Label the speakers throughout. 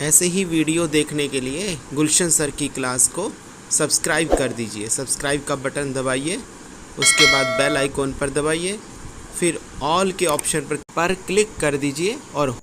Speaker 1: ऐसे ही वीडियो देखने के लिए गुलशन सर की क्लास को सब्सक्राइब कर दीजिए। सब्सक्राइब का बटन दबाइए, उसके बाद बेल आइकॉन पर दबाइए, फिर ऑल के ऑप्शन पर क्लिक कर दीजिए। और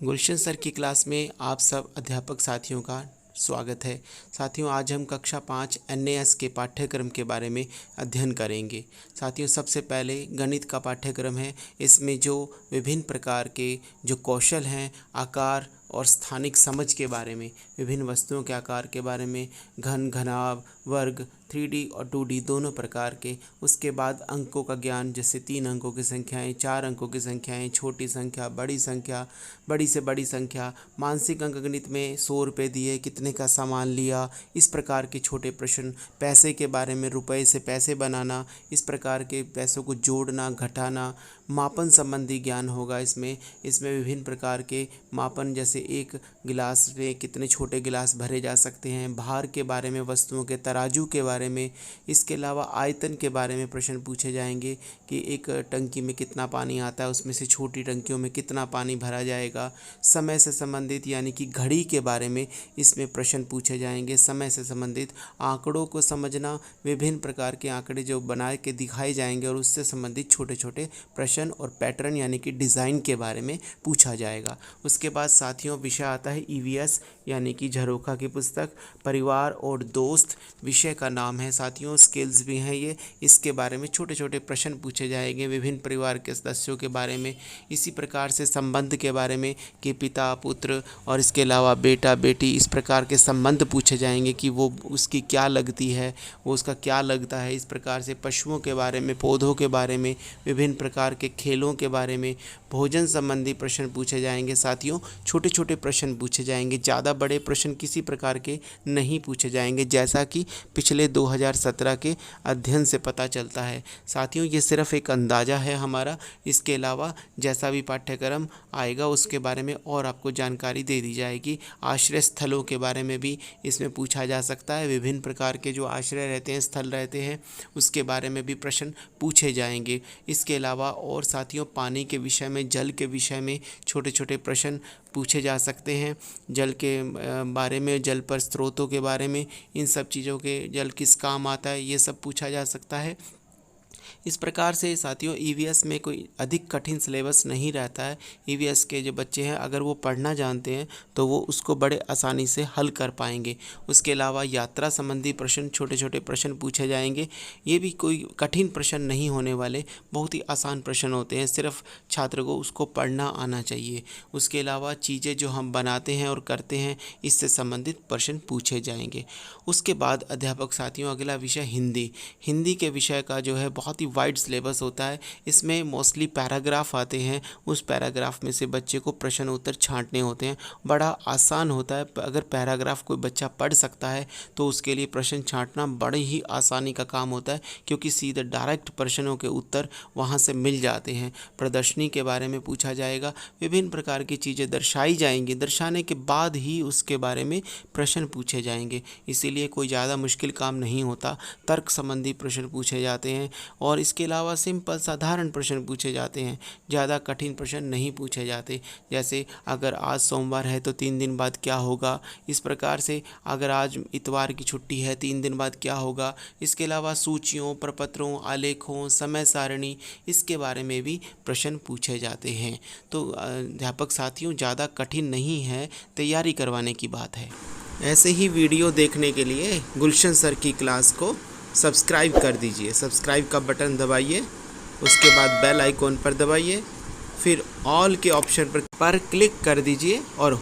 Speaker 1: गुलशन सर की क्लास में आप सब अध्यापक साथियों का स्वागत है। साथियों, आज हम कक्षा 5 NAS के पाठ्यक्रम के बारे में अध्ययन करेंगे। साथियों, सबसे पहले गणित का पाठ्यक्रम है। इसमें जो विभिन्न प्रकार के जो कौशल हैं, आकार और स्थानिक समझ के बारे में, विभिन्न वस्तुओं के आकार के बारे में, घन, घनाभ, वर्ग, 3D और 2D दोनों प्रकार के। उसके बाद अंकों का ज्ञान, जैसे 3 अंकों की संख्याएं, 4 अंकों की संख्याएं, छोटी संख्या, बड़ी से बड़ी संख्या, मानसिक अंकगणित में 100 रुपये दिए कितने का सामान लिया, इस प्रकार के छोटे प्रश्न। पैसे के बारे में, रुपए से पैसे बनाना, इस प्रकार के पैसों को जोड़ना, घटाना। मापन संबंधी ज्ञान होगा इसमें विभिन्न प्रकार के मापन, जैसे एक गिलास में कितने छोटे गिलास भरे जा सकते हैं, भार के बारे में, वस्तुओं के तराजू के बारे में। इसके अलावा आयतन के बारे में प्रश्न पूछे जाएंगे कि एक टंकी में कितना पानी आता है, उसमें से छोटी टंकियों में कितना पानी भरा जाएगा। समय से संबंधित यानी कि घड़ी के बारे में इसमें प्रश्न पूछे जाएंगे। समय से संबंधित आंकड़ों को समझना, विभिन्न प्रकार के आंकड़े जो बना के दिखाए जाएंगे और उससे संबंधित छोटे छोटे प्रश्न और पैटर्न यानी कि डिज़ाइन के बारे में पूछा जाएगा। उसके बाद साथियों विषय आता है EVS यानी कि झरोखा की पुस्तक। परिवार और दोस्त विषय का नाम है। साथियों, स्किल्स भी हैं ये। इसके बारे में छोटे छोटे प्रश्न पूछे जाएंगे, विभिन्न परिवार के सदस्यों के बारे में। इसी प्रकार से संबंध के बारे में कि पिता पुत्र और इसके अलावा बेटा बेटी, इस प्रकार के संबंध पूछे जाएंगे कि वो उसकी क्या लगती है, वो उसका क्या लगता है। इस प्रकार से पशुओं के बारे में, पौधों के बारे में, विभिन्न प्रकार के खेलों के बारे में, भोजन संबंधी प्रश्न पूछे जाएंगे। साथियों, छोटे छोटे प्रश्न पूछे जाएंगे, ज़्यादा बड़े प्रश्न किसी प्रकार के नहीं पूछे जाएंगे, जैसा कि पिछले 2017 के अध्ययन से पता चलता है। साथियों, ये सिर्फ एक अंदाज़ा है हमारा। इसके अलावा जैसा भी पाठ्यक्रम आएगा उसके बारे में और आपको जानकारी दे दी जाएगी। आश्रय स्थलों के बारे में भी इसमें पूछा जा सकता है। विभिन्न प्रकार के जो आश्रय रहते हैं, स्थल रहते हैं, उसके बारे में भी प्रश्न पूछे जाएंगे। इसके अलावा और साथियों, पानी के विषय में, जल के विषय में छोटे छोटे प्रश्न पूछे जा सकते हैं। जल के बारे में, जल पर स्रोतों के बारे में, इन सब चीज़ों के, जल किस काम आता है, ये सब पूछा जा सकता है। इस प्रकार से साथियों EVS में कोई अधिक कठिन सिलेबस नहीं रहता है। EVS के जो बच्चे हैं, अगर वो पढ़ना जानते हैं तो वो उसको बड़े आसानी से हल कर पाएंगे। उसके अलावा यात्रा संबंधी प्रश्न, छोटे छोटे प्रश्न पूछे जाएंगे। ये भी कोई कठिन प्रश्न नहीं होने वाले, बहुत ही आसान प्रश्न होते हैं, सिर्फ छात्र को उसको पढ़ना आना चाहिए। उसके अलावा चीज़ें जो हम बनाते हैं और करते हैं, इससे संबंधित प्रश्न पूछे जाएंगे। उसके बाद अध्यापक साथियों, अगला विषय हिंदी के विषय का जो है बहुत ही वाइड सिलेबस होता है। इसमें मोस्टली पैराग्राफ आते हैं, उस पैराग्राफ में से बच्चे को प्रश्न उत्तर छांटने होते हैं। बड़ा आसान होता है, अगर पैराग्राफ कोई बच्चा पढ़ सकता है तो उसके लिए प्रश्न छांटना बड़ी ही आसानी का काम होता है, क्योंकि सीधे डायरेक्ट प्रश्नों के उत्तर वहाँ से मिल जाते हैं। प्रदर्शनी के बारे में पूछा जाएगा, विभिन्न प्रकार की चीज़ें दर्शाई जाएंगी, दर्शाने के बाद ही उसके बारे में प्रश्न पूछे जाएंगे। इसीलिए कोई ज़्यादा मुश्किल काम नहीं होता। तर्क संबंधी प्रश्न पूछे जाते हैं और इसके अलावा सिंपल साधारण प्रश्न पूछे जाते हैं, ज़्यादा कठिन प्रश्न नहीं पूछे जाते। जैसे अगर आज सोमवार है तो 3 दिन बाद क्या होगा, इस प्रकार से अगर आज इतवार की छुट्टी है 3 दिन बाद क्या होगा। इसके अलावा सूचियों, प्रपत्रों, आलेखों, समय सारणी, इसके बारे में भी प्रश्न पूछे जाते हैं। तो अध्यापक साथियों, ज़्यादा कठिन नहीं है, तैयारी करवाने की बात है। ऐसे ही वीडियो देखने के लिए गुलशन सर की क्लास को सब्सक्राइब कर दीजिए। सब्सक्राइब का बटन दबाइए, उसके बाद बेल आइकॉन पर दबाइए, फिर ऑल के ऑप्शन पर क्लिक कर दीजिए। और